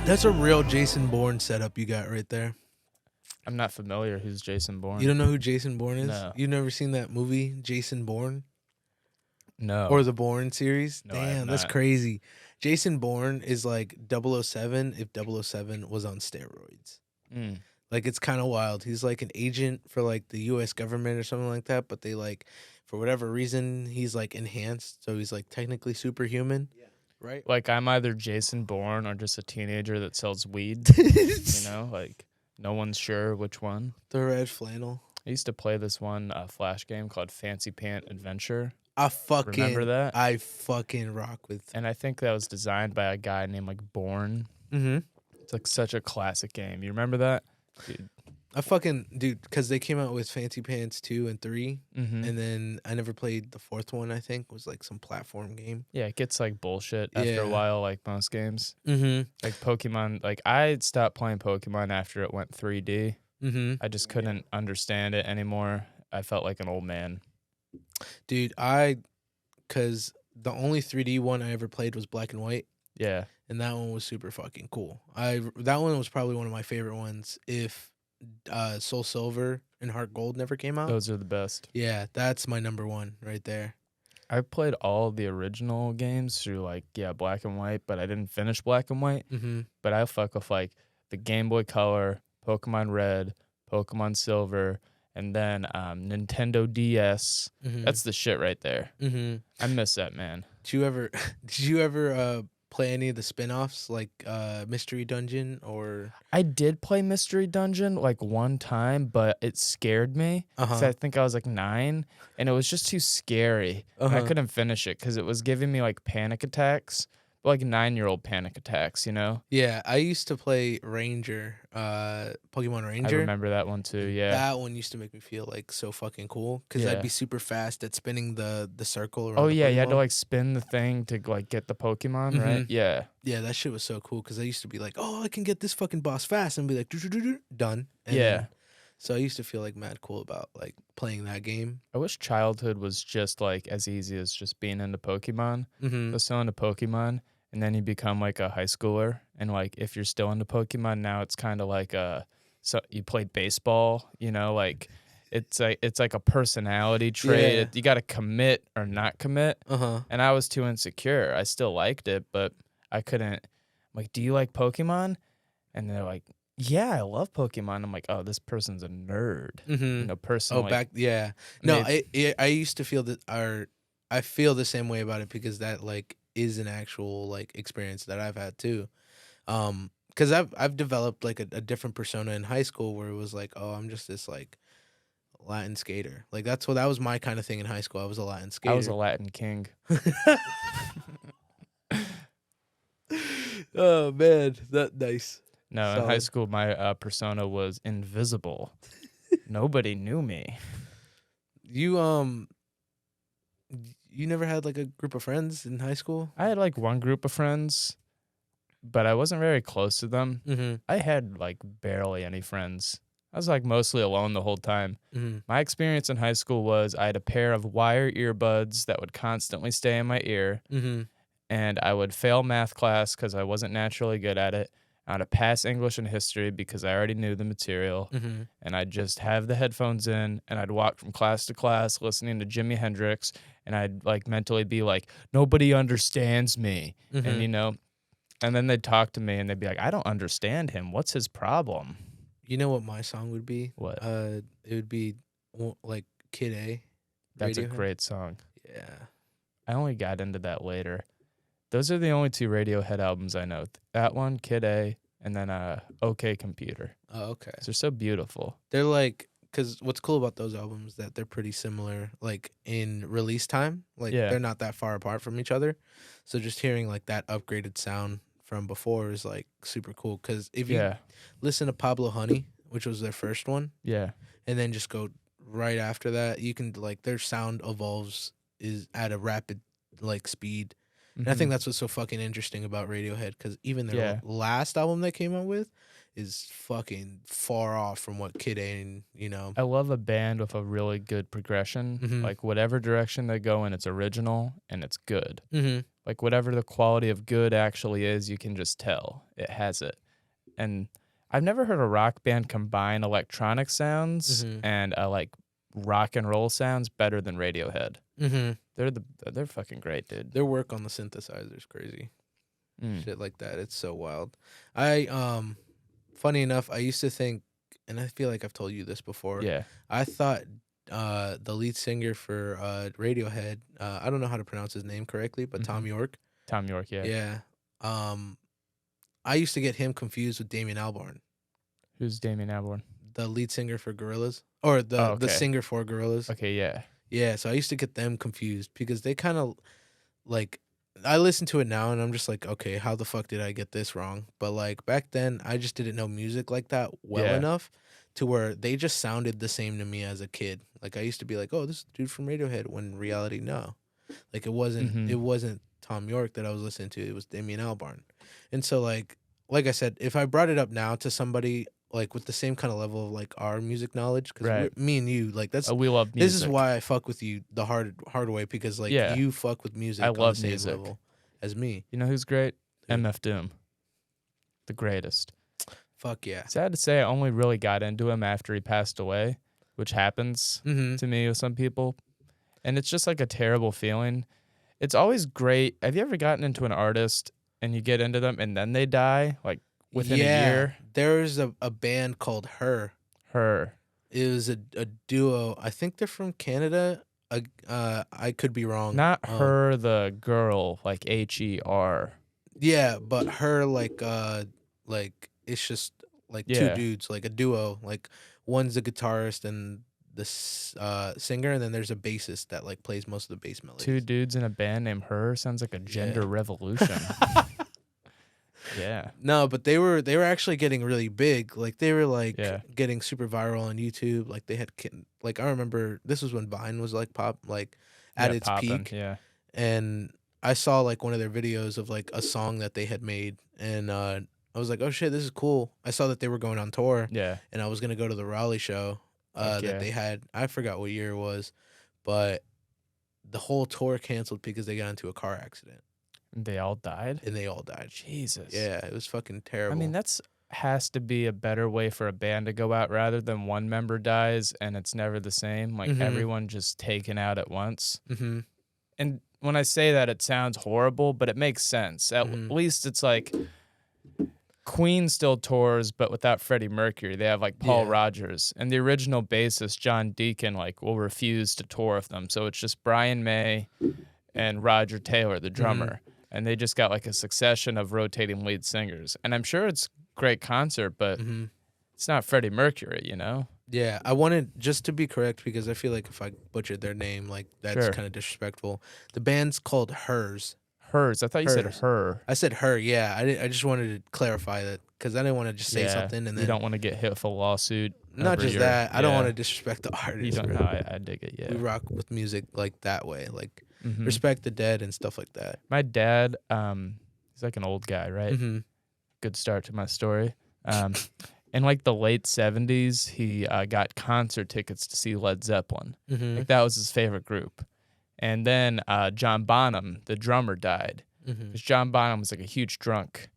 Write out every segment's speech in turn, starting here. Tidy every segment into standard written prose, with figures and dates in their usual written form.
That's a real Jason Bourne setup you got right there. I'm not familiar who's Jason Bourne. You don't know who Jason Bourne is? No. You've never seen that movie, Jason Bourne? No. Or the Bourne series? No, I have Damn, that's not. crazy. Jason Bourne is like 007 if 007 was on steroids. Mm. Like, it's kind of wild. He's like an agent for like the U.S. government or something like that, but they like, for whatever reason, he's like enhanced, so he's like technically superhuman. Yeah. Right? Like, I'm either Jason Bourne or just a teenager that sells weed. Like, no one's sure which one. The red flannel. I used to play this one Flash game called Fancy Pant Adventure. Remember that? I fucking rock with. And I think that was designed by a guy named like Bourne. Mm-hmm. It's like such a classic game. You remember that? Dude, because they came out with Fancy Pants 2 and 3, and then I never played the fourth one, I think. It was like some platform game. Yeah, it gets like bullshit after a while, like most games. Mm-hmm. Like Pokemon, like I stopped playing Pokemon after it went 3D. Mm-hmm. I just couldn't understand it anymore. I felt like an old man. Dude, because the only 3D one I ever played was Black and White. Yeah. And that one was super fucking cool. That one was probably one of my favorite ones if Soul Silver and Heart Gold never came out. Those are the best. Yeah, that's my number one right there. I played all the original games through Black and White, but I didn't finish Black and White. Mm-hmm. But I fuck with like the Game Boy Color, Pokemon Red, Pokemon Silver, and then Nintendo DS. Mm-hmm. That's the shit right there. Mm-hmm. I miss that, man. Did you ever play any of the spin-offs like Mystery Dungeon or? I did play Mystery Dungeon like one time, but it scared me. So I think I was like 9, and it was just too scary. And I couldn't finish it because it was giving me like panic attacks, but like 9-year-old panic attacks, you know? Yeah, I used to play Ranger, Pokemon Ranger. I remember that one too, yeah. That one used to make me feel like so fucking cool because I'd be super fast at spinning the circle around. Oh, the yeah, Pokemon. you had to like spin the thing to like get the Pokemon, right? Yeah. Yeah, that shit was so cool because I used to be like, oh, I can get this fucking boss fast and be like, done. And yeah. So I used to feel like mad cool about like playing that game. I wish childhood was just like as easy as just being into Pokemon. Mm-hmm. I was so into Pokemon, and then you become like a high schooler, and like if you're still into Pokemon now, it's kind of like so you played baseball, you know, like it's like a personality trait. Yeah. You got to commit or not commit. And I was too insecure. I still liked it, but I couldn't. I'm like, do you like Pokemon? And they're like, yeah, I love Pokemon. I'm like, oh, this person's a nerd. Mm-hmm. You know, personally. No, I used to feel that, I feel the same way about it because that like is an actual like experience that I've had too. Because I've developed like a different persona in high school where it was like, oh, I'm just this like Latin skater. Like that was my kind of thing in high school. I was a Latin skater. I was a Latin king. Oh man, that nice. No, in high school, my persona was invisible. Nobody knew me. You never had like a group of friends in high school? I had like one group of friends, but I wasn't very close to them. Mm-hmm. I had like barely any friends. I was like mostly alone the whole time. Mm-hmm. My experience in high school was I had a pair of wire earbuds that would constantly stay in my ear, and I would fail math class because I wasn't naturally good at it. I'd pass English and history because I already knew the material, and I'd just have the headphones in, and I'd walk from class to class listening to Jimi Hendrix, and I'd like mentally be like, nobody understands me, and you know, and then they'd talk to me, and they'd be like, I don't understand him. What's his problem? You know what my song would be? What? It would be like Kid A. That's Radiohead. a great song. Yeah. I only got into that later. Those are the only 2 Radiohead albums I know. That one, Kid A, and then OK Computer. Oh, okay. They're so beautiful. They're like, because what's cool about those albums is that they're pretty similar, like in release time. Like they're not that far apart from each other. So just hearing like that upgraded sound from before is like super cool. Because if you listen to Pablo Honey, which was their first one, and then just go right after that, you can like their sound evolves is at a rapid like speed. And I think that's what's so fucking interesting about Radiohead, because even their last album they came out with is fucking far off from what Kid A and, you know. I love a band with a really good progression. Like whatever direction they go in, it's original and it's good. Like whatever the quality of good actually is, you can just tell it has it. And I've never heard a rock band combine electronic sounds and like rock and roll sounds better than Radiohead. They're fucking great, dude. Their work on the synthesizer is crazy. Shit like that, it's so wild. Funny enough, I used to think, and I feel like I've told you this before. Yeah. I thought the lead singer for Radiohead, I don't know how to pronounce his name correctly, but Tom York. Tom York, yeah. Yeah. I used to get him confused with Damien Albarn. Who's Damien Albarn? The lead singer for Gorillaz, or the singer for Gorillaz. Okay, yeah. Yeah, so I used to get them confused because they kind of like, I listen to it now and I'm just like, okay, how the fuck did I get this wrong? But like back then, I just didn't know music like that well enough to where they just sounded the same to me as a kid. Like I used to be like, oh, this is dude from Radiohead, when in reality, no. Like it wasn't Tom York that I was listening to. It was Damien Albarn. And so like I said, if I brought it up now to somebody like with the same kind of level of like our music knowledge, because me and you, like that's we love music. This is why I fuck with you the hard way, because like you fuck with music. I love on the same music level as me. You know who's great? MF Doom, the greatest. Fuck yeah. Sad to say, I only really got into him after he passed away, which happens to me with some people, and it's just like a terrible feeling. It's always great. Have you ever gotten into an artist and you get into them and then they die, like within a year? There's a band called Her. It was a duo. I think they're from Canada. I could be wrong. Not Her, the girl, like Her. Yeah, but Her, like it's just like two dudes, like a duo. Like one's the guitarist and the singer, and then there's a bassist that like plays most of the bass melodies. Two dudes in a band named Her sounds like a gender revolution. Yeah. No, but they were actually getting really big. Like they were like getting super viral on YouTube. Like they had like, I remember this was when Vine was like at its peak. Yeah. And I saw like one of their videos of like a song that they had made, and I was like, oh shit, this is cool. I saw that they were going on tour. Yeah. And I was gonna go to the Raleigh show that they had. I forgot what year it was, but the whole tour canceled because they got into a car accident. They all died? And they all died. Jesus. Yeah, it was fucking terrible. I mean, has to be a better way for a band to go out rather than one member dies and it's never the same. Like everyone just taken out at once. And when I say that, it sounds horrible, but it makes sense. At least it's like Queen still tours, but without Freddie Mercury. They have like Paul Rodgers, and the original bassist John Deacon like will refuse to tour with them. So it's just Brian May and Roger Taylor, the drummer, and they just got like a succession of rotating lead singers. And I'm sure it's a great concert, but it's not Freddie Mercury, you know? Yeah, I wanted just to be correct because I feel like if I butchered their name, like that's kind of disrespectful. The band's called Hers. Hers. I thought you said Her. I said Her. Yeah, I just wanted to clarify that because I didn't want to just say something and then you don't want to get hit with a lawsuit. Not just that. I don't want to disrespect the artist. You don't know. I dig it. Yeah, we rock with music like that way, like respect the dead and stuff like that. My dad, he's like an old guy, right? Good start to my story. In like the late 70s, he got concert tickets to see Led Zeppelin. Like that was his favorite group. And then John Bonham, the drummer, died. Because John Bonham was like a huge drunk.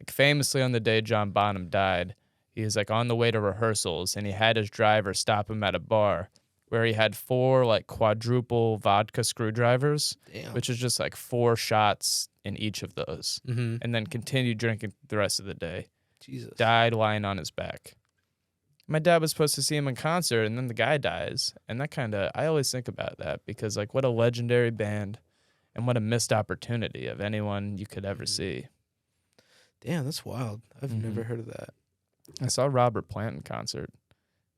Like famously on the day John Bonham died, he was like on the way to rehearsals and he had his driver stop him at a bar where he had 4 like quadruple vodka screwdrivers, which is just like 4 shots in each of those. And then continued drinking the rest of the day. Jesus. Died lying on his back. My dad was supposed to see him in concert, and then the guy dies. And that kind of, I always think about that because, like, what a legendary band and what a missed opportunity of anyone you could ever see. Damn, that's wild. I've never heard of that. I saw Robert Plant in concert.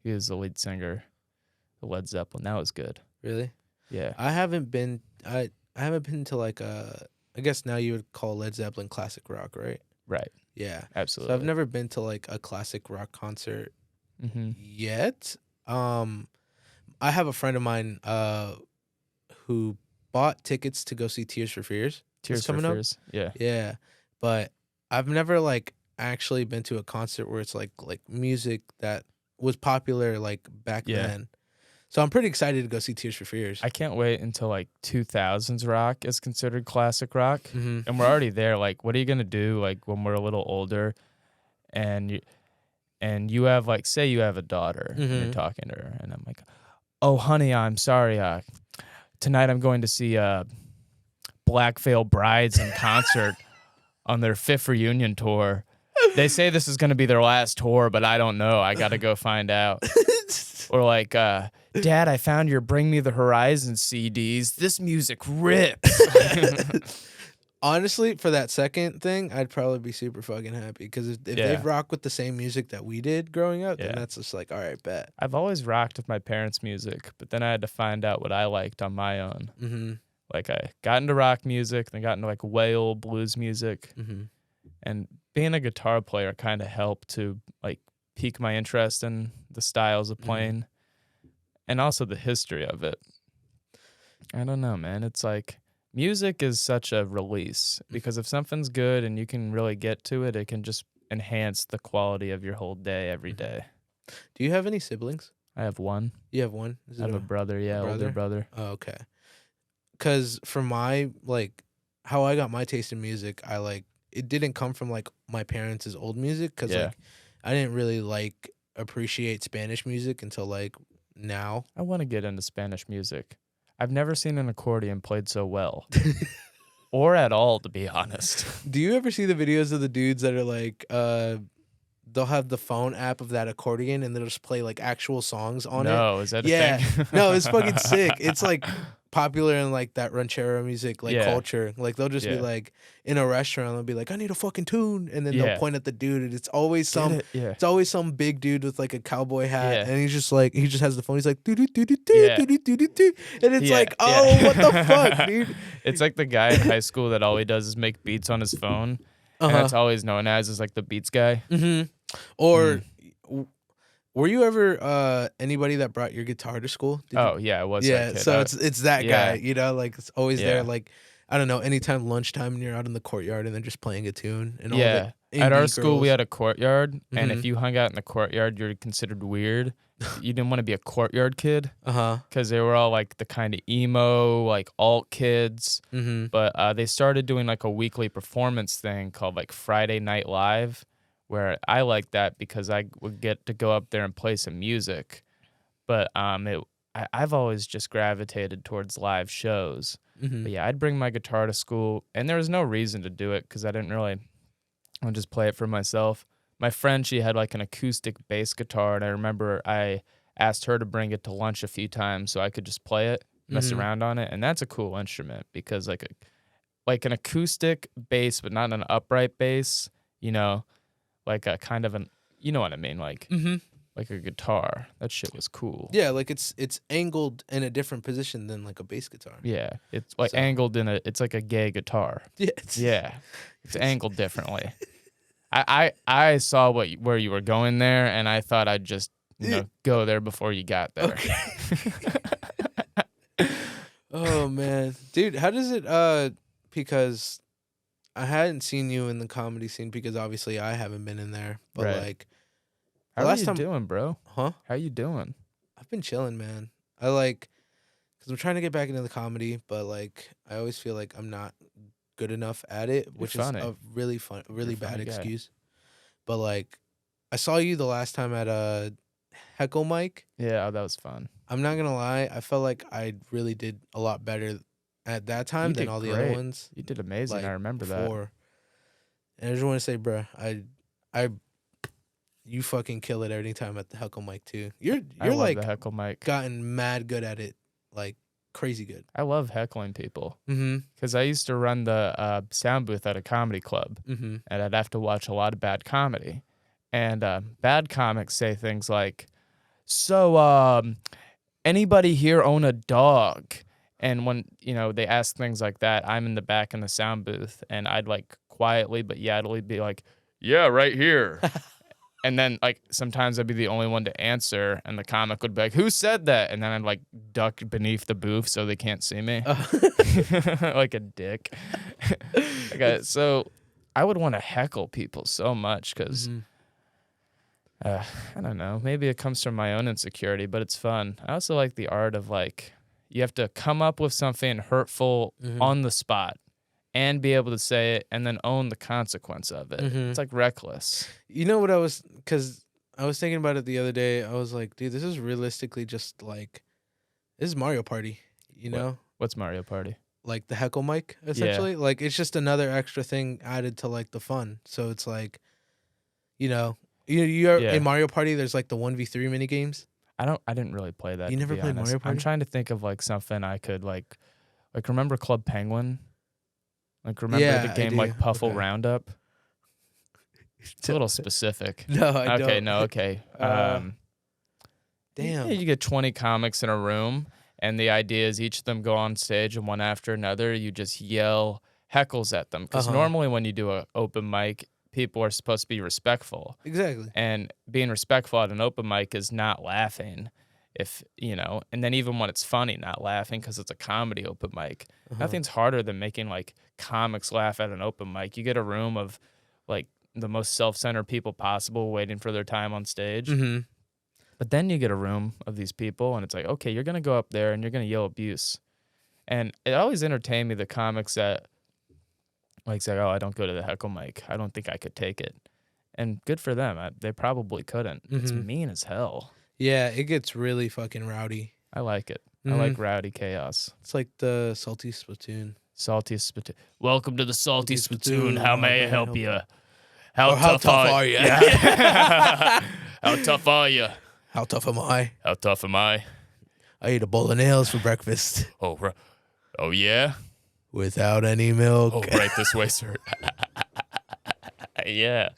He was the lead singer of Led Zeppelin. That was good. Really? Yeah. I haven't been to like I guess now you would call Led Zeppelin classic rock, right? Right. Yeah. Absolutely. So I've never been to like a classic rock concert yet. I have a friend of mine who bought tickets to go see Tears for Fears. Tears for Fears. Yeah. Yeah. But I've never like actually been to a concert where it's like music that was popular like back then. So I'm pretty excited to go see Tears for Fears. I can't wait until like 2000s rock is considered classic rock, and we're already there. Like, what are you gonna do like when we're a little older, and you have like, say you have a daughter, and you're talking to her, and I'm like, oh honey, I'm sorry, tonight I'm going to see Black Veil Brides in concert on their 5th reunion tour. They say this is gonna be their last tour, but I don't know. I gotta go find out. Or like, Dad, I found your Bring Me the Horizon CDs. This music rips. Honestly, for that second thing, I'd probably be super fucking happy because if they rock with the same music that we did growing up, then that's just like, all right, bet. I've always rocked with my parents' music, but then I had to find out what I liked on my own. Like, I got into rock music, then got into like whale blues music, and being a guitar player kind of helped to like pique my interest in the styles of playing and also the history of it. I don't know, man. It's like music is such a release because if something's good and you can really get to it, it can just enhance the quality of your whole day every day. Do you have any siblings? I have one. You have one? I have a brother, older brother. Oh, okay. Because for my, like, how I got my taste in music, it didn't come from, like, my parents' old music because, like, I didn't really, like, appreciate Spanish music until, like, now. I want to get into Spanish music. I've never seen an accordion played so well. Or at all, to be honest. Do you ever see the videos of the dudes that are, like, they'll have the phone app of that accordion and they'll just play, like, actual songs on it? No, is that a thing? No, it's fucking sick. It's, like, popular in, like, that ranchero music, like, culture. Like, they'll just be, like, in a restaurant, they'll be like, I need a fucking tune. And then they'll point at the dude, and it's always some big dude with, like, a cowboy hat. And he's just, like, he just has the phone. He's like, do-do-do-do-do-do-do-do-do. And it's like, oh, what the fuck, dude? It's like the guy in high school that all he does is make beats on his phone. And that's always known as like the beats guy. Or... Were you ever anybody that brought your guitar to school? Yeah, I was. Yeah, that kid. So it's that guy, you know, like it's always there. Like, I don't know, anytime lunchtime and you're out in the courtyard and they're just playing a tune and all that. At our school, we had a courtyard, and if you hung out in the courtyard, you're considered weird. You didn't want to be a courtyard kid, because they were all like the kind of emo, like alt kids. But they started doing like a weekly performance thing called like Friday Night Live, where I like that because I would get to go up there and play some music. But I've always just gravitated towards live shows. But yeah, I'd bring my guitar to school, and there was no reason to do it because I didn't really want to just play it for myself. My friend, she had like an acoustic bass guitar, and I remember I asked her to bring it to lunch a few times so I could just play it, mess around on it. And that's a cool instrument because like an acoustic bass, but not an upright bass, you know, like a kind of you know what I mean? Like, like a guitar. That shit was cool. Yeah, like it's angled in a different position than like a bass guitar. Yeah, it's like angled it's like a gay guitar. Yeah, it's angled differently. I saw where you were going there, and I thought I'd just go there before you got there. Okay. Oh man, dude, how does it? Because I hadn't seen you in the comedy scene because obviously I haven't been in there. But like, how are you doing, bro? Huh? How you doing? I've been chilling, man. Because I'm trying to get back into the comedy, but like I always feel like I'm not good enough at it, which is a really bad excuse. But like, I saw you the last time at a Heckle Mic. Yeah, that was fun. I'm not gonna lie, I felt like I really did a lot better at that time than all the other ones. You did amazing. Like, I remember before. And I just want to say, bro, you fucking kill it every time at the Heckle Mic too. You're like the Heckle Mic. Gotten mad good at it, like crazy good. I love heckling people. Because I used to run the sound booth at a comedy club, and I'd have to watch a lot of bad comedy. And bad comics say things like, "So, anybody here own a dog?" And when, they ask things like that, I'm in the back in the sound booth, and I'd, like, quietly but yattily be like, "Yeah, right here." And then, like, sometimes I'd be the only one to answer, and the comic would be like, "Who said that?" And then I'd, like, duck beneath the booth so they can't see me. Like a dick. So I would want to heckle people so much because, I don't know. Maybe it comes from my own insecurity, but it's fun. I also like the art of like you have to come up with something hurtful on the spot and be able to say it and then own the consequence of it. It's like reckless. You know what because I was thinking about it the other day. I was like, dude, this is realistically just like, this is Mario Party, you know? What's Mario Party? Like the heckle mic, essentially. Yeah. Like, it's just another extra thing added to like the fun. So it's like, you're in Mario Party, there's like the 1v3 mini games. I didn't really play that. You never played Mario Party? I'm trying to think of like something I could like remember Club Penguin? Like remember the game like Puffle Roundup? It's a little specific. No, I don't. Okay, no, okay. Damn. You get 20 comics in a room, and the idea is each of them go on stage, and one after another, you just yell heckles at them. Because normally when you do an open mic, people are supposed to be respectful. Exactly. And being respectful at an open mic is not laughing. And then even when it's funny, not laughing because it's a comedy open mic. Nothing's harder than making like comics laugh at an open mic. You get a room of like the most self-centered people possible waiting for their time on stage. But then you get a room of these people and it's like, okay, you're going to go up there and you're going to yell abuse. And it always entertained me, the comics that like say, oh, I don't go to the heckle mic. I don't think I could take it. And good for them. They probably couldn't. It's mean as hell. Yeah, it gets really fucking rowdy. I like it. I like rowdy chaos. It's like the Salty Spittoon. Salty Spittoon. Welcome to the Salty Spittoon. How may I help you? How tough are you? How tough are you? How tough am I? How tough am I? I ate a bowl of nails for breakfast. Oh yeah? Without any milk. Oh, right this way, sir. Yeah.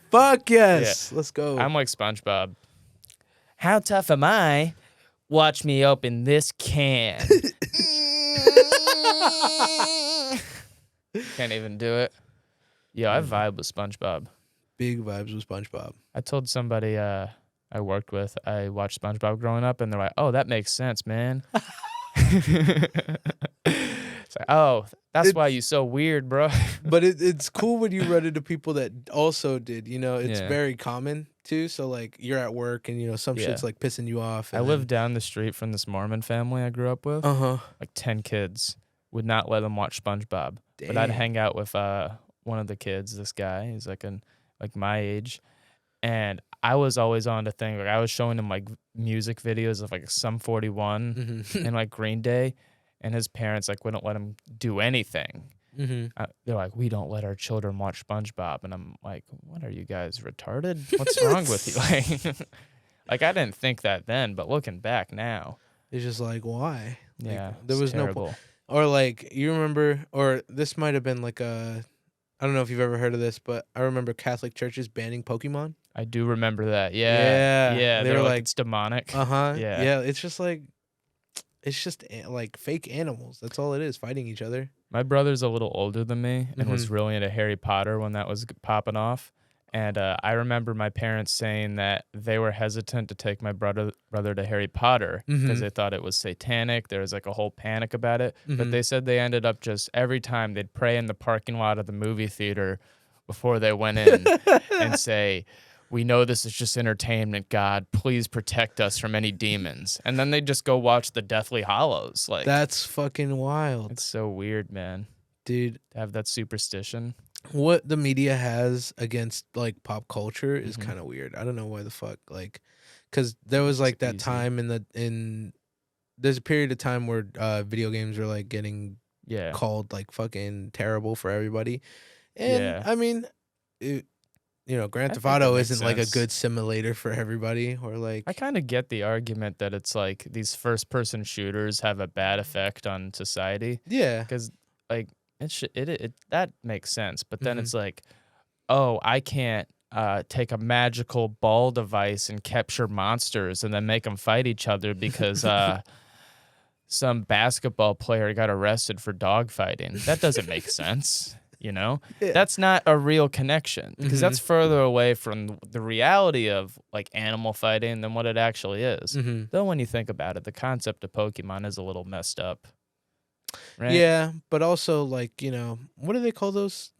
Fuck yes. Yeah. Let's go. I'm like SpongeBob. How tough am I? Watch me open this can. Can't even do it. Yeah, I vibe with SpongeBob. Big vibes with SpongeBob. I told somebody I worked with, I watched SpongeBob growing up, and they're like, oh, that makes sense, man. It's like, oh, that's why you so weird, bro. But it's cool when you run into people that also did. It's very common, too. So, like, you're at work and, some shit's, like, pissing you off. I lived down the street from this Mormon family I grew up with. Like, 10 kids. Would not let them watch SpongeBob. Damn. But I'd hang out with one of the kids, this guy. He's, like, my age. And I was always on the thing. Like, I was showing him, like, music videos of, like, Sum 41 and, like, Green Day. And his parents, like, wouldn't let him do anything. They're like, we don't let our children watch SpongeBob. And I'm like, what are you guys, retarded? What's wrong with you? Like, I didn't think that then, but looking back now. It's just like, why? Yeah, like, there was terrible. No point. Or, like, you remember, or this might have been like I don't know if you've ever heard of this, but I remember Catholic churches banning Pokemon. I do remember that. Yeah. Yeah. They were like, it's demonic. Yeah. It's just like, like fake animals. That's all it is, fighting each other. My brother's a little older than me and was really into Harry Potter when that was popping off. And I remember my parents saying that they were hesitant to take my brother to Harry Potter because they thought it was satanic. There was like a whole panic about it. But they said they ended up just every time they'd pray in the parking lot of the movie theater before they went in and say, we know this is just entertainment, God. Please protect us from any demons. And then they just go watch the Deathly Hallows. Like, that's fucking wild. It's so weird, man. Dude. To have that superstition. What the media has against, like, pop culture is kind of weird. I don't know why the fuck. Like, because there was, like, that time there's a period of time where video games were, like, getting called, like, fucking terrible for everybody. And, I mean, Grand Theft Auto isn't like a good simulator for everybody, or like. I kind of get the argument that it's like these first-person shooters have a bad effect on society. Yeah, because like it that makes sense, but then it's like, oh, I can't take a magical ball device and capture monsters and then make them fight each other because some basketball player got arrested for dogfighting. That doesn't make sense. That's not a real connection because that's further away from the reality of like animal fighting than what it actually is. Though when you think about it, the concept of Pokemon is a little messed up. Right? Yeah, but also like, what do they call those?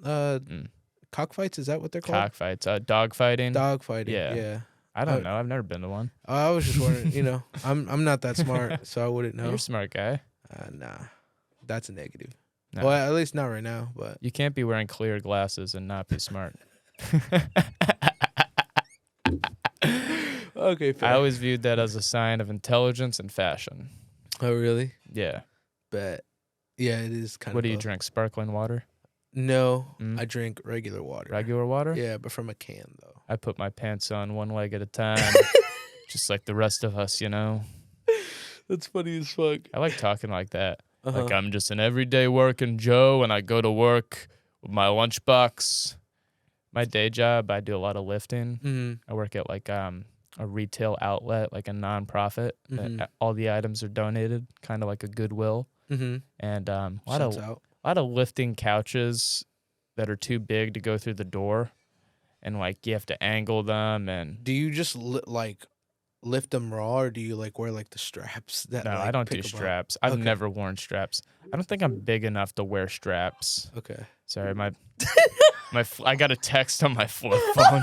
Cockfights? Is that what they're called? Cockfights. Dogfighting. Dogfighting. Yeah. I don't know. I've never been to one. I was just wondering. I'm not that smart, so I wouldn't know. You're a smart guy. Nah, that's a negative. No. Well, at least not right now. But you can't be wearing clear glasses and not be smart. Okay, fair. I always viewed that as a sign of intelligence and fashion. Oh, really? Yeah. But yeah, it is kind of. What do you drink? Sparkling water? No, I drink regular water. Regular water? Yeah, but from a can, though. I put my pants on one leg at a time, just like the rest of us, That's funny as fuck. I like talking like that. Like, I'm just an everyday working Joe, and I go to work with my lunchbox. My day job, I do a lot of lifting. Mm-hmm. I work at, like, a retail outlet, like a nonprofit. Mm-hmm. All the items are donated, kind of like a Goodwill. Mm-hmm. And a lot of lifting couches that are too big to go through the door, and like you have to angle them. And do you just lift them raw, or do you like wear like the straps? No, I don't do straps. I've never worn straps. I don't think I'm big enough to wear straps. Okay. Sorry, I got a text on my flip phone.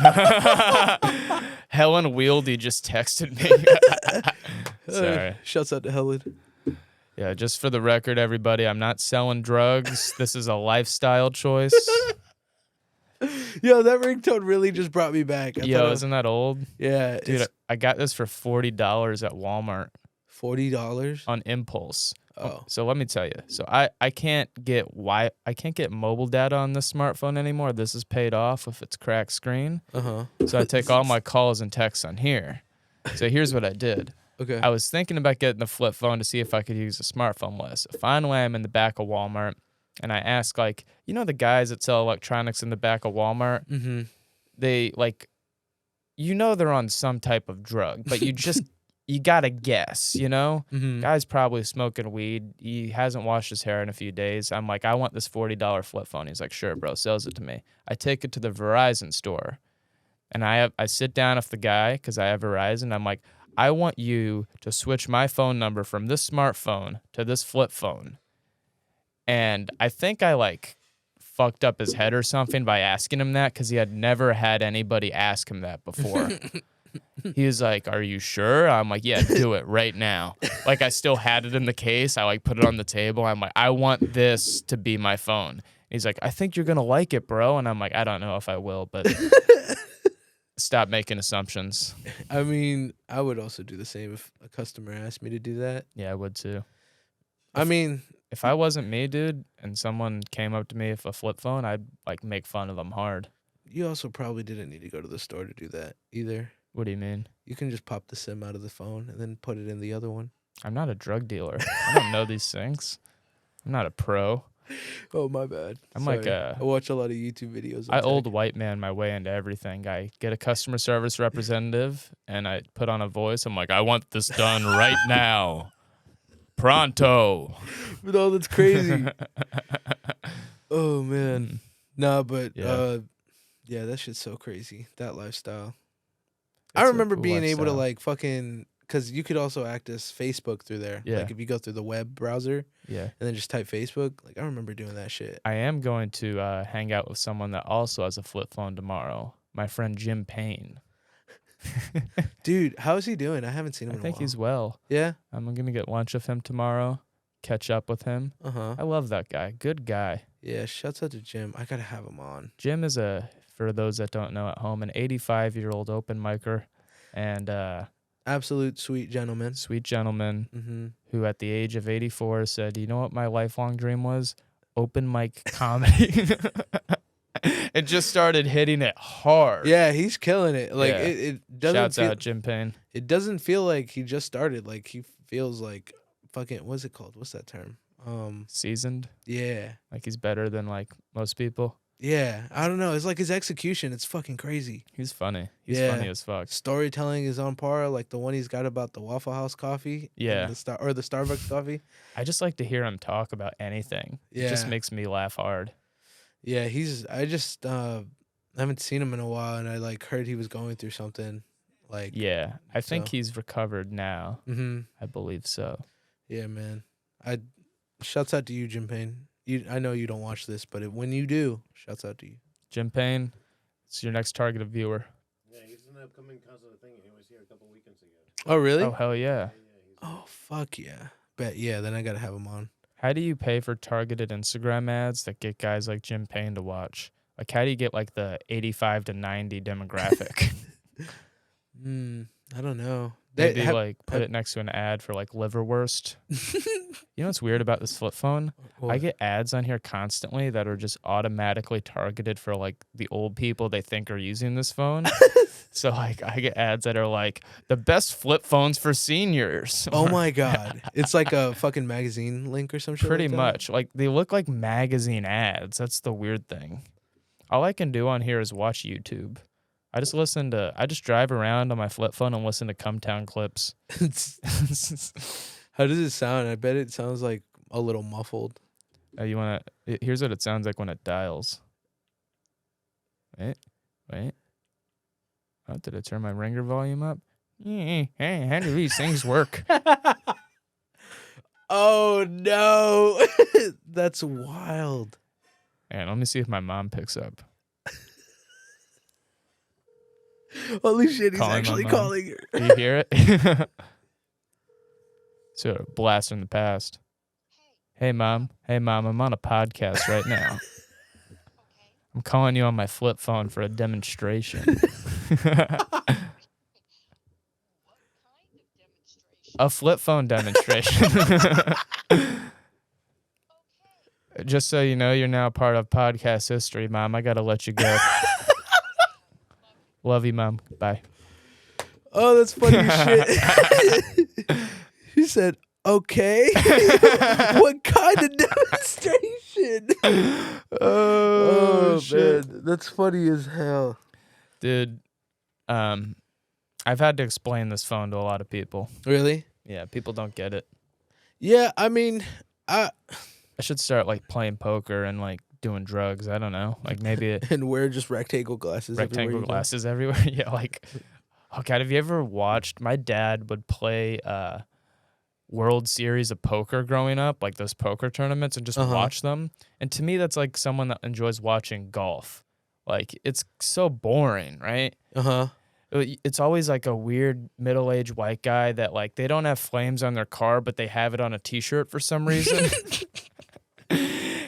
Helen Wieldy just texted me. Sorry. Shouts out to Helen. Yeah, just for the record, everybody, I'm not selling drugs. This is a lifestyle choice. Yo, that ringtone really just brought me back. Isn't that old? Yeah. Dude, I got this for $40 at Walmart. $40? On impulse. Oh. So let me tell you. So I can't get mobile data on this smartphone anymore. This is paid off with its cracked screen. So I take all my calls and texts on here. So here's what I did. Okay. I was thinking about getting the flip phone to see if I could use a smartphone less. So finally, I'm in the back of Walmart, and I ask, like, the guys that sell electronics in the back of Walmart? Mm-hmm. They, like, they're on some type of drug, but you gotta guess, Mm-hmm. Guy's probably smoking weed. He hasn't washed his hair in a few days. I'm like, I want this $40 flip phone. He's like, sure, bro, sells it to me. I take it to the Verizon store, and I sit down with the guy, because I have Verizon. I'm like, I want you to switch my phone number from this smartphone to this flip phone. And I think I, like, fucked up his head or something by asking him that, because he had never had anybody ask him that before. He was like, are you sure? I'm like, yeah, do it right now. Like, I still had it in the case. I, like, put it on the table. I'm like, I want this to be my phone. He's like, I think you're going to like it, bro. And I'm like, I don't know if I will, but... Stop making assumptions. I mean, I would also do the same if a customer asked me to do that. Yeah, I would too. If I wasn't me, dude, and someone came up to me with a flip phone, I'd like make fun of them hard. You also probably didn't need to go to the store to do that either. What do you mean? You can just pop the SIM out of the phone and then put it in the other one. I'm not a drug dealer. I don't know these things. I'm not a pro. Oh, my bad. I'm Sorry. like I watch a lot of YouTube videos. I old white man my way into everything. I get a customer service representative and I put on a voice. I'm like, I want this done right now. Pronto. No, that's crazy. Oh, man. Nah, but yeah, that shit's so crazy. That lifestyle. I remember being able to like fucking... Because you could also act as Facebook through there. Yeah. Like if you go through the web browser. Yeah. And then just type Facebook. Like I remember doing that shit. I am going to hang out with someone that also has a flip phone tomorrow. My friend Jim Payne. Dude, how is he doing? I haven't seen him in a while. I think he's well. Yeah? I'm going to get lunch with him tomorrow. Catch up with him. I love that guy. Good guy. Yeah, shouts out to Jim. I got to have him on. Jim is for those that don't know at home, an 85-year-old open micer. And... absolute sweet gentleman. Sweet gentleman who at the age of 84 said, you know what my lifelong dream was? Open mic comedy. It just started hitting it hard. Yeah, he's killing it. Like it doesn't Shouts out Jim Payne. It doesn't feel like he just started. Like he feels like fucking, what's it called? What's that term? Seasoned. Yeah. Like he's better than like most people. Yeah, I don't know. It's like his execution. It's fucking crazy. He's funny. He's funny as fuck. Storytelling is on par, like the one he's got about the Waffle House coffee. Yeah. The Starbucks coffee. I just like to hear him talk about anything. Yeah. It just makes me laugh hard. Yeah, I just haven't seen him in a while, and I like heard he was going through something. Like yeah, I think he's recovered now. I believe so. Yeah, man. Shouts out to you, Jim Payne. I know you don't watch this, but when you do, shouts out to you. Jim Payne, it's your next targeted viewer. Yeah, he's in an upcoming concert thing. He was here a couple weekends ago. Oh, really? Oh, hell yeah. Oh, fuck yeah. Bet, yeah, then I gotta have him on. How do you pay for targeted Instagram ads that get guys like Jim Payne to watch? Like, how do you get, like, the 85 to 90 demographic? I don't know. Maybe, put it next to an ad for, like, liverwurst. You know what's weird about this flip phone? What? I get ads on here constantly that are just automatically targeted for, like, the old people they think are using this phone. So, like, I get ads that are like, the best flip phones for seniors. Oh, my God. It's like a fucking magazine link or some shit. Pretty like that? much. Like, they look like magazine ads. That's the weird thing. All I can do on here is watch YouTube. I just drive around on my flip phone and listen to Cumtown clips. How does it sound? I bet it sounds like a little muffled. Here's what it sounds like when it dials. Wait. Oh, did I turn my ringer volume up? Hey, how do these things work? Oh, no. That's wild. And let me see if my mom picks up. Holy shit, he's actually calling her. Do you hear it? So, blast from the past. Hey, Mom, I'm on a podcast right now. I'm calling you on my flip phone for a demonstration. A flip phone demonstration. Just so you know, you're now part of podcast history, Mom. I got to let you go. Love you, Mom. Bye. Oh, that's funny as shit. He said, okay. What kind of demonstration? Oh shit. Man. That's funny as hell. Dude, I've had to explain this phone to a lot of people. Really? Yeah, people don't get it. Yeah, I mean, I should start, like, playing poker and, like, doing drugs. I don't know. Like, maybe and wear just rectangle glasses everywhere. Yeah, like, oh God, have you ever watched? My dad would play World Series of Poker growing up, like those poker tournaments, and just watch them. And to me, that's like someone that enjoys watching golf. Like, it's so boring, right? It's always like a weird middle-aged white guy that, like, they don't have flames on their car, but they have it on a T-shirt for some reason.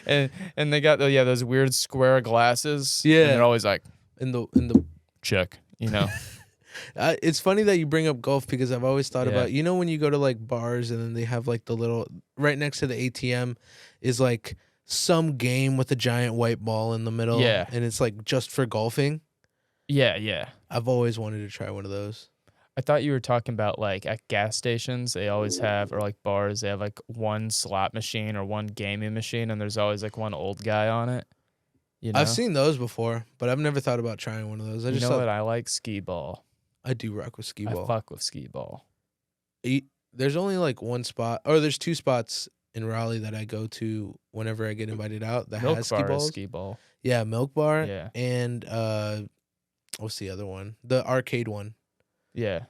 And they got those weird square glasses. Yeah, and they're always like in the check. You know, it's funny that you bring up golf because I've always thought about, you know, when you go to like bars and then they have like the little right next to the ATM is like some game with a giant white ball in the middle. Yeah, and it's like just for golfing. Yeah. I've always wanted to try one of those. I thought you were talking about, like, at gas stations, they always have, or, like, bars, they have, like, one slot machine or one gaming machine, and there's always, like, one old guy on it. You know? I've seen those before, but I've never thought about trying one of those. You know what I like? Skee ball. I do rock with skee ball. I fuck with skee ball. There's only, like, one spot, or there's two spots in Raleigh that I go to whenever I get invited out that has skee balls. Skee ball. Yeah, Milk Bar. Yeah. And, what's the other one? The arcade one. Yeah.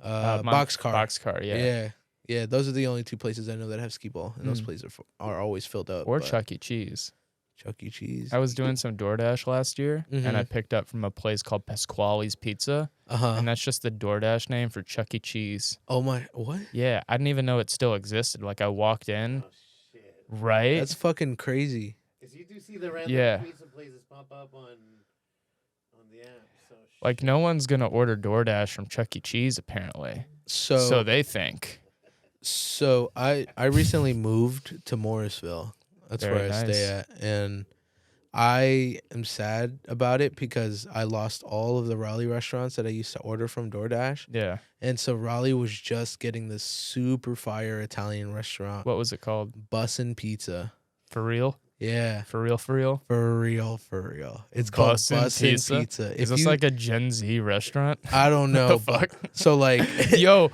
Boxcar. Boxcar, yeah. Yeah, those are the only two places I know that have skee ball, and those places are always filled up. Or Chuck E. Cheese. Chuck E. Cheese. I was doing some DoorDash last year, and I picked up from a place called Pasquale's Pizza, and that's just the DoorDash name for Chuck E. Cheese. Oh my, what? Yeah, I didn't even know it still existed. Like, I walked in. Oh, shit. Right? That's fucking crazy. Because you do see the random pizza places pop up on the app. Like, no one's going to order DoorDash from Chuck E. Cheese, apparently. So they think. So I recently moved to Morrisville. That's Very where I stay at. And I am sad about it because I lost all of the Raleigh restaurants that I used to order from DoorDash. Yeah. And so Raleigh was just getting this super fire Italian restaurant. What was it called? Bussin Pizza. For real? Yeah. For real? For real. It's called Bussin Pizza. Is this like a Gen Z restaurant? I don't know. Fuck? So like Yo,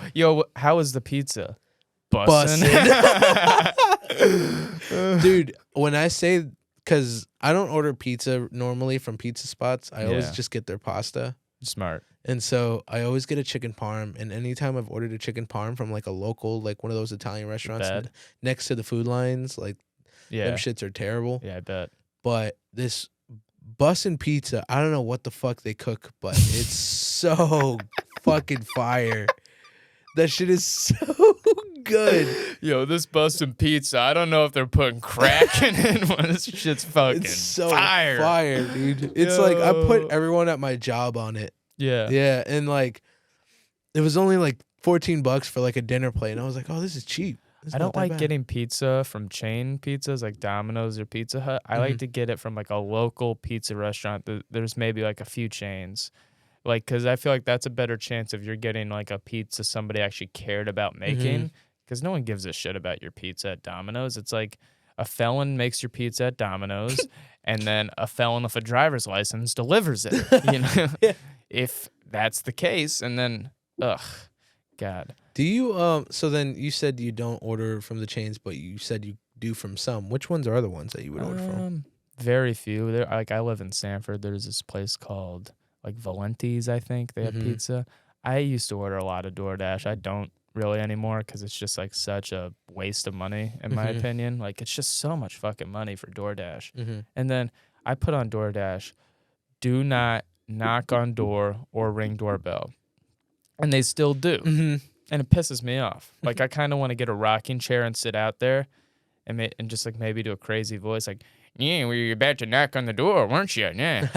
how is the pizza? Bussin'. Dude, when I say, because I don't order pizza normally from pizza spots, I always just get their pasta. Smart. And so I always get a chicken parm, and anytime I've ordered a chicken parm from like a local, like one of those Italian restaurants next to the food lines, like them shits are terrible. Yeah, I bet. But this Bussin Pizza. I don't know what the fuck they cook, but it's so fucking fire. That shit is so good. Yo, this Bussin Pizza, I don't know if they're putting crack in it. This shit's fucking It's so fire, dude. It's like I put everyone at my job on it. Yeah. Yeah, and like it was only like $14 for like a dinner plate, and I was like, oh, this is cheap. I don't like getting pizza from chain pizzas like Domino's or Pizza Hut. I like to get it from like a local pizza restaurant. There's maybe like a few chains. Like, because I feel like that's a better chance if you're getting like a pizza somebody actually cared about making. Because no one gives a shit about your pizza at Domino's. It's like a felon makes your pizza at Domino's, and then a felon with a driver's license delivers it. You know, Yeah. If that's the case, and then, ugh, God. Do you so then you said you don't order from the chains, but you said you do from some. Which ones are the ones that you would order from? Very few. There, like I live in Sanford. There's this place called like Valenti's, I think. They have pizza. I used to order a lot of DoorDash. I don't really anymore because it's just like such a waste of money, in my opinion. Like it's just so much fucking money for DoorDash. And then I put on DoorDash, do not knock on door or ring doorbell. And they still do. And it pisses me off. Like I kind of want to get a rocking chair and sit out there and just like maybe do a crazy voice like, yeah, we were about to knock on the door, weren't you? Yeah.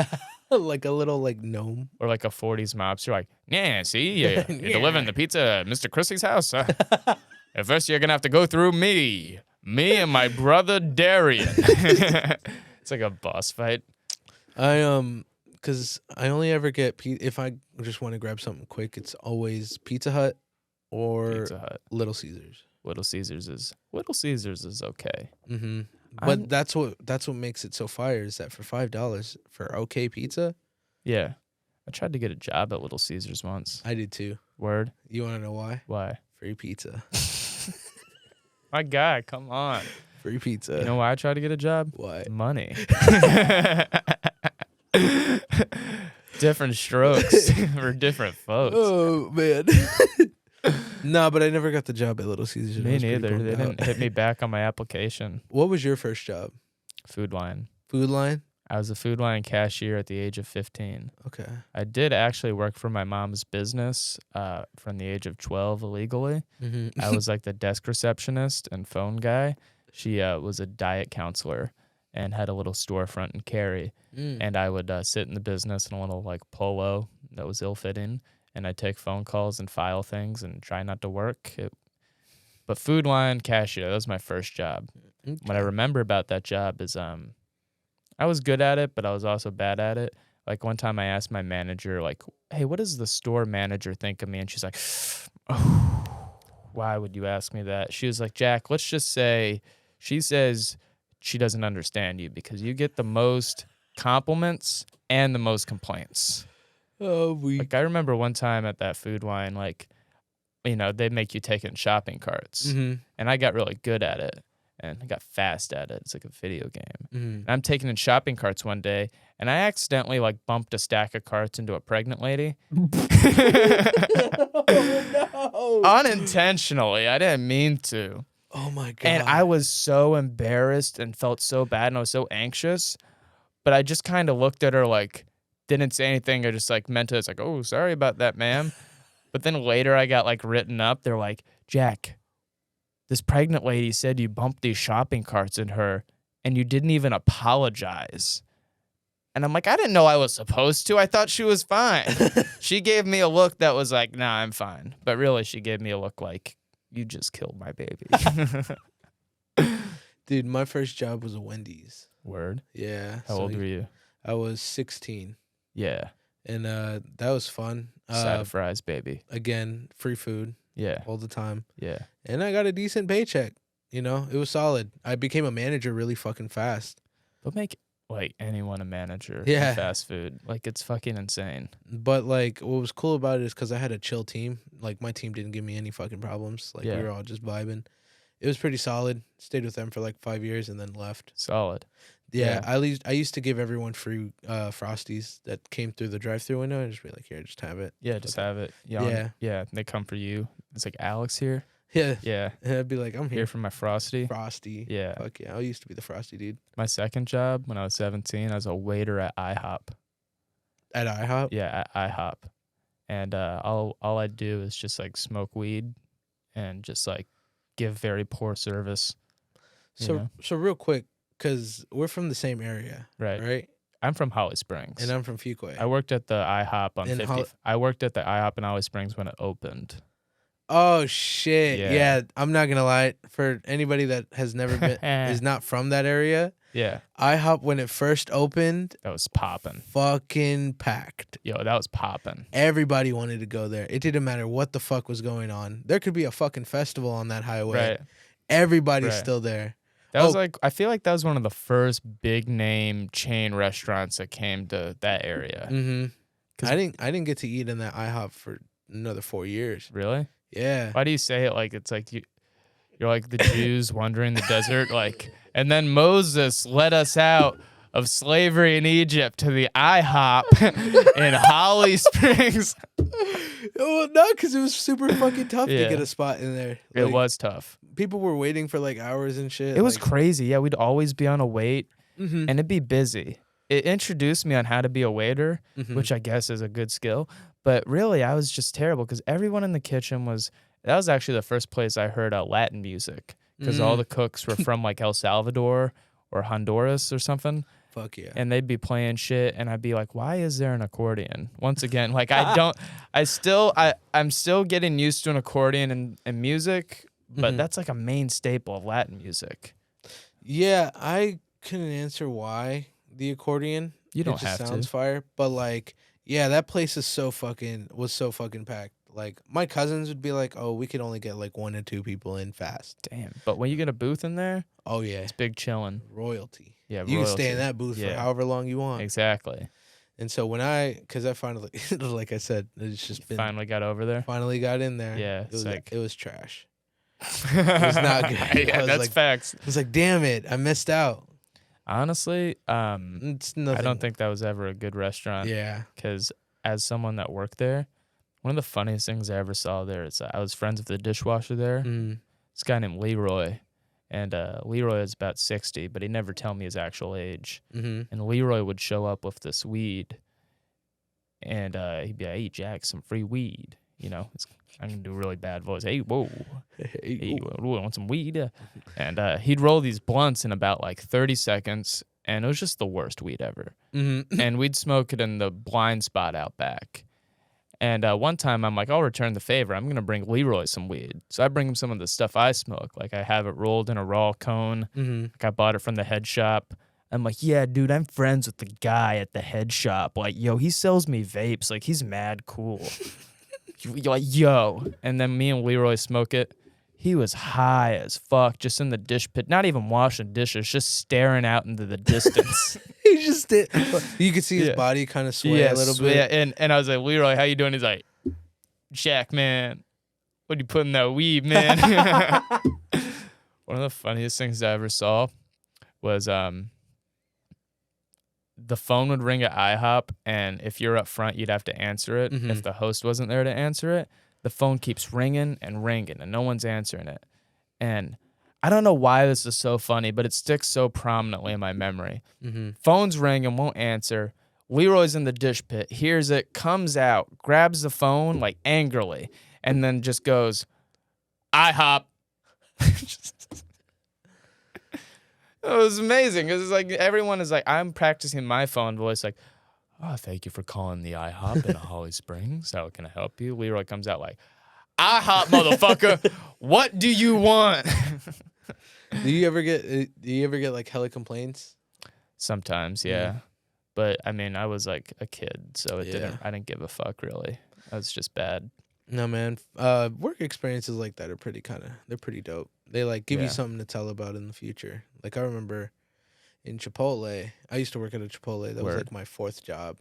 Like a little like gnome. Or like a 40s mobster, like, yeah, see, you're delivering the pizza at Mr. Crissey's house. At first, you're going to have to go through me and my brother Darian. It's like a boss fight. Because I only ever get, if I just want to grab something quick, it's always Pizza Hut or Little Caesars. Little Caesars is okay. But that's what makes it so fire is that for $5 for okay pizza. Yeah, I tried to get a job at Little Caesars once. I did too. Word. You want to know why? Why? Free pizza. My guy, come on. Free pizza. You know why I tried to get a job? Why? Money. Different strokes for different folks. Oh man. No, but I never got the job at Little Caesars. Me neither. They didn't hit me back on my application. What was your first job? Food line. Food line? I was a food line cashier at the age of 15. Okay. I did actually work for my mom's business from the age of 12 illegally. I was like the desk receptionist and phone guy. She was a diet counselor and had a little storefront in Cary. And I would sit in the business in a little like polo that was ill-fitting. And I'd take phone calls and file things and try not to work. But food line cashier, that was my first job. Okay. What I remember about that job is I was good at it, but I was also bad at it. Like one time I asked my manager, like, hey, what does the store manager think of me? And she's like, oh, why would you ask me that? She was like, Jack, let's just say she says she doesn't understand you because you get the most compliments and the most complaints. Like I remember one time at that food line, like, you know, they make you take in shopping carts, and I got really good at it, and I got fast at it. It's like a video game. And I'm taking in shopping carts one day, and I accidentally like bumped a stack of carts into a pregnant lady. Oh, no. Unintentionally, I didn't mean to. Oh my God! And I was so embarrassed and felt so bad, and I was so anxious, but I just kind of looked at her like. Didn't say anything. I just like meant it. It's like, oh, sorry about that, ma'am. But then later I got like written up. They're like, Jack, this pregnant lady said you bumped these shopping carts in her and you didn't even apologize. And I'm like, I didn't know I was supposed to. I thought she was fine. She gave me a look that was like, nah, I'm fine. But really she gave me a look like, you just killed my baby. Dude, my first job was a Wendy's. Word? Yeah. How old were you? I was 16. Yeah. And that was fun. Side of fries, baby. Again, free food. Yeah. All the time. Yeah. And I got a decent paycheck. You know, it was solid. I became a manager really fucking fast. They'll make like anyone a manager in fast food. Like it's fucking insane. But like what was cool about it is because I had a chill team. Like my team didn't give me any fucking problems. Like we were all just vibing. It was pretty solid. Stayed with them for like 5 years and then left. Solid. Yeah, I used to give everyone free Frosties that came through the drive-thru window and just be like, here, just have it. Yeah, just have it. Yeah. They come for you. It's like Alex here. Yeah. Yeah. And I'd be like, I'm Here here for my Frosty. Frosty. Yeah. Fuck yeah. I used to be the Frosty dude. My second job when I was 17, I was a waiter at IHOP. At IHOP? Yeah, at IHOP. And all I'd do is just like smoke weed and just like give very poor service. So real quick, because we're from the same area. Right? I'm from Holly Springs. And I'm from Fuquay. I worked at the IHOP on 50. I worked at the IHOP in Holly Springs when it opened. Oh, shit. Yeah. I'm not going to lie. For anybody that has never been, is not from that area. Yeah. IHOP, when it first opened. That was popping. Fucking packed. Yo, that was popping. Everybody wanted to go there. It didn't matter what the fuck was going on. There could be a fucking festival on that highway. Right. Everybody's still there. That was like, I feel like that was one of the first big name chain restaurants that came to that area. Mm-hmm. I didn't get to eat in that IHOP for another 4 years. Really? Yeah. Why do you say it like it's like you're like the Jews wandering the desert, like, and then Moses led us out of slavery in Egypt to the IHOP in Holly Springs. Well, no, because it was super fucking tough to get a spot in there. Like, it was tough. People were waiting for like hours and shit. It was crazy. Yeah, we'd always be on a wait, and it'd be busy. It introduced me on how to be a waiter, which I guess is a good skill. But really, I was just terrible because everyone in the kitchen that was actually the first place I heard Latin music because all the cooks were from like El Salvador or Honduras or something. Fuck yeah. And they'd be playing shit and I'd be like, why is there an accordion? Once again, like I'm still getting used to an accordion and music, but that's like a main staple of Latin music. Yeah, I couldn't answer why the accordion. You don't have to. Sounds fire, but like, yeah, that place was so fucking packed. Like my cousins would be like, "Oh, we could only get like 1 or 2 people in fast." Damn. But when you get a booth in there, oh yeah, it's big chilling. Royalty. Yeah, you can stay in that booth for however long you want. Exactly. And so because I finally, like I said, it's just been finally got over there. Finally got in there. Yeah, it was trash. It was not good. Yeah, that's facts. I was like, damn it, I missed out. Honestly, it's nothing. I don't think that was ever a good restaurant. Yeah. Because as someone that worked there, one of the funniest things I ever saw there is I was friends with the dishwasher there. This guy named Leroy. And Leroy is about 60, but he'd never tell me his actual age. And Leroy would show up with this weed. And he'd be like, hey, Jack, some free weed. You know, I'm going to do a really bad voice. Hey, whoa. Hey, want some weed? And he'd roll these blunts in about like 30 seconds. And it was just the worst weed ever. And we'd smoke it in the blind spot out back. And one time I'm like, I'll return the favor. I'm going to bring Leroy some weed. So I bring him some of the stuff I smoke. Like I have it rolled in a raw cone. Like I bought it from the head shop. I'm like, yeah, dude, I'm friends with the guy at the head shop. Like, yo, he sells me vapes. Like, he's mad cool. You're like, yo. And then me and Leroy smoke it. He was high as fuck, just in the dish pit, not even washing dishes, just staring out into the distance. He just did. You could see his body kind of sway a little bit. Yeah, and I was like, Leroy, how you doing? He's like, Jack, man, what you put in that weed, man? One of the funniest things I ever saw was the phone would ring at IHOP, and if you're up front, you'd have to answer it. If the host wasn't there to answer it, the phone keeps ringing and ringing, and no one's answering it. And I don't know why this is so funny, but it sticks so prominently in my memory. Phone's ring and won't answer. Leroy's in the dish pit, hears it, comes out, grabs the phone, like, angrily, and then just goes, IHOP. It was amazing, because it's like, everyone is like, I'm practicing my phone voice, like, oh, thank you for calling the IHOP in Holly Springs. How can I help you? Leroy comes out like, IHOP, motherfucker. What do you want? Do you ever get like hella complaints? Sometimes, yeah. But I mean, I was like a kid, so I didn't give a fuck really. I was just bad. No, man. Work experiences like that are they're pretty dope. They like give you something to tell about in the future. Like I remember in Chipotle, I used to work at a Chipotle. That was like my 4th job.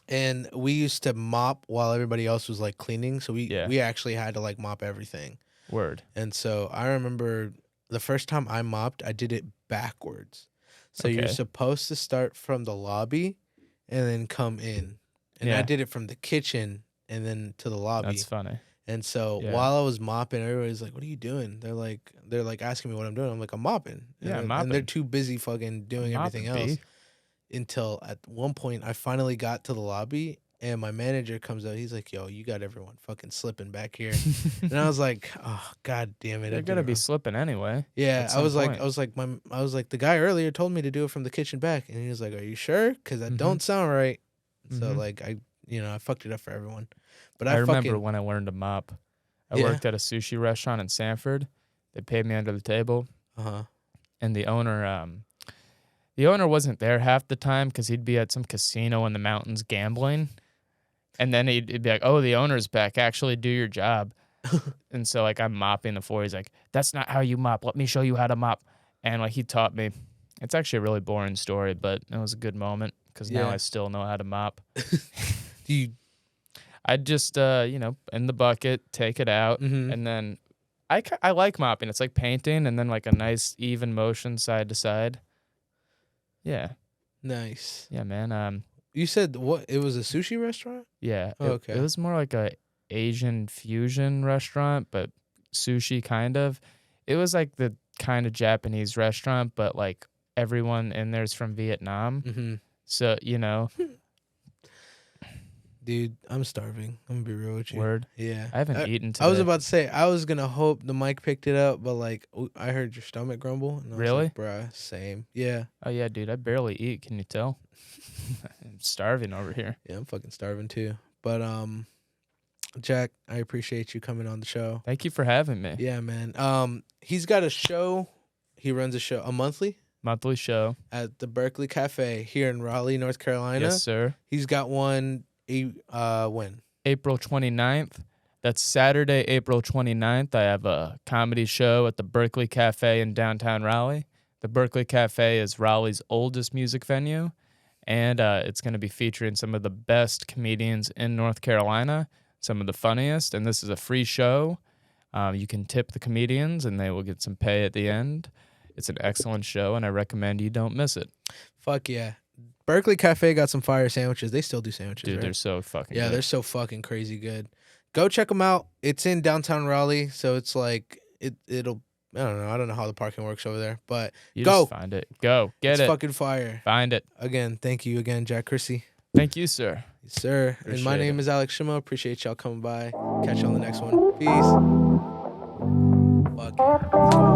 And we used to mop while everybody else was like cleaning. So we actually had to like mop everything. Word. And so I remember the first time I mopped, I did it backwards. So you're supposed to start from the lobby and then come in. And I did it from the kitchen and then to the lobby. That's funny. And so while I was mopping, everybody's like, "What are you doing?" They're like asking me what I'm doing. I'm like, "I'm mopping." And they're too busy fucking doing everything else. Until at one point, I finally got to the lobby, and my manager comes out. He's like, "Yo, you got everyone fucking slipping back here." And I was like, "Oh, god damn it!" They're gonna be slipping anyway. Yeah, I was like, the guy earlier told me to do it from the kitchen back, and he was like, "Are you sure? Because that don't sound right." So like I fucked it up for everyone. But I remember when I learned to mop. I worked at a sushi restaurant in Sanford. They paid me under the table. And the owner wasn't there half the time because he'd be at some casino in the mountains gambling. And then he'd be like, "Oh, the owner's back. Actually, do your job." And so, like, I'm mopping the floor. He's like, "That's not how you mop. Let me show you how to mop." And, like, he taught me. It's actually a really boring story, but it was a good moment because now I still know how to mop. I'd just, in the bucket, take it out, and then I like mopping. It's like painting and then, like, a nice even motion side to side. Yeah. Nice. Yeah, man. You said what? It was a sushi restaurant? Yeah. Oh, okay. It was more like a Asian fusion restaurant, but sushi kind of. It was like the kind of Japanese restaurant, but like everyone in there's from Vietnam. So, Dude, I'm starving. I'm gonna be real with you. Word. Yeah. I haven't eaten today. I was about to say, I was gonna hope the mic picked it up, but like I heard your stomach grumble. And I was like, bruh, same. Yeah. Oh yeah, dude, I barely eat, can you tell? I'm starving over here. Yeah, I'm fucking starving too. But Jack, I appreciate you coming on the show. Thank you for having me. Yeah, man. He's got a show. He runs a monthly show at the Berkeley Cafe here in Raleigh, North Carolina. Yes, sir. He's got one when? April 29th. That's Saturday, April 29th. I have a comedy show at the Berkeley Cafe in downtown Raleigh. The Berkeley Cafe is Raleigh's oldest music venue, and it's going to be featuring some of the best comedians in North Carolina, some of the funniest, and this is a free show. You can tip the comedians, and they will get some pay at the end. It's an excellent show, and I recommend you don't miss it. Fuck yeah. Berkeley Cafe got some fire sandwiches. They still do sandwiches, dude, right? They're so fucking good. Yeah, they're so fucking crazy good. Go check them out. It's in downtown Raleigh, so it's like it'll. I don't know how the parking works over there, but you go just find it. Go get it. It's fucking fire. Find it again. Thank you again, Jack Crissey. Thank you, sir. Yes, sir. Appreciate and my name is Alex Shimo. Appreciate y'all coming by. Catch you on the next one. Peace. Fuck yeah.